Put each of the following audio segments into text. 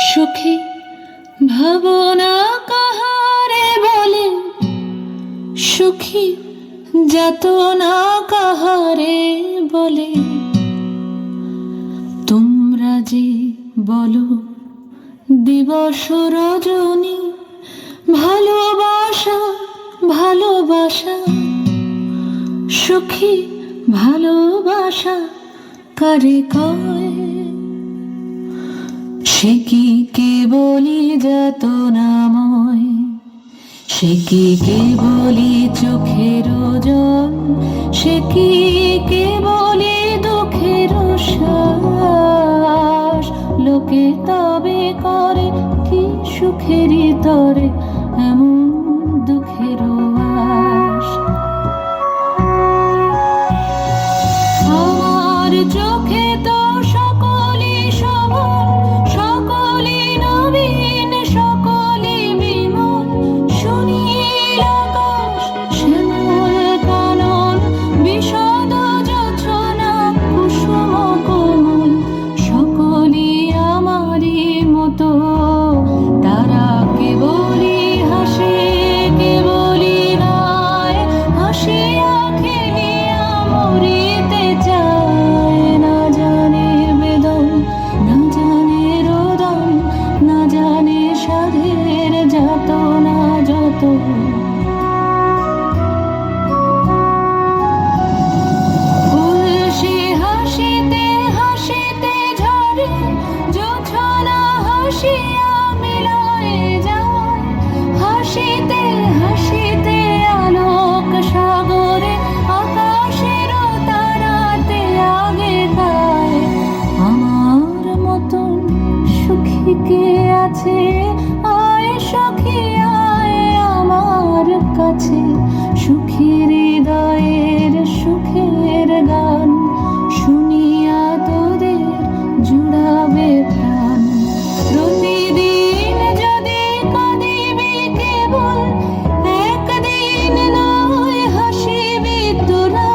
সুখী ভাবনা কাহারে বলে, সুখী যাতনা কাহারে বলে। তোমরা যে বলো দিবস রজনী, ভালোবাসা ভালোবাসা, সুখী ভালোবাসা কারে কয়? সে কি কেবলি যাতনাময়, সে কি কেবলি চোখের জল, সে কি কেবলি দুঃখের শ্বাস। লোকে তবে করে কি সুখেরই তরে এমন দুঃখের আশ। আমার চোখে তো সকলই সমান, সকলই নবীন, সকলই বিমল। সুনীল আকাশ, শ্যামল কানন, বিশদ যোছনা, কুসুম কোমল, সকলই আমারই মতো। তারা কেবলই হাসে, কেবলই গায়, হাসিয়া খেলিয়া মরিতে চায়। না জানে বেদন, না জানে রোদন, না জানে সাধের যাতনা যত। ফুল সে হাসিতে হাসিতে ঝরে, জোছনা হাসিয়া মিলায় যায়। হাসিতে হাসিতে আলোক সাগরে, আকাশের তারাতে আগে গায়। আমার মতন সুখী কে আছে? আয় সখী আয় আমার কাছে। সুখী হৃদয়ের সুখের গান শুনিয়া তোদের জুড়াবে প্রাণ। প্রতিদিন যদি কাঁদিবি কেবল, একদিন নয় হাসিবি তোরা।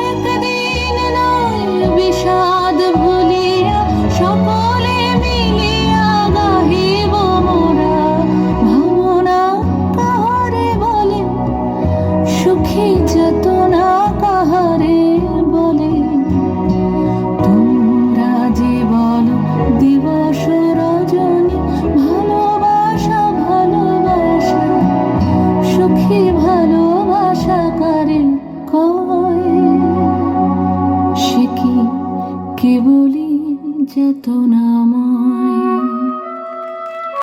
একদিন নয় বিষাদ ভুলিয়া, সকলে মিলিয়া গাহিব মোরা। ভাবনা কাহারে বলে, সুখী যাতনা কাহারে বলে। তোমরা যে বলো দিবস রজনী, ভালোবাসা ভালোবাসা, সুখী ভালোবাসা কারে কয়? সে কি কেবলি যাতনাময়।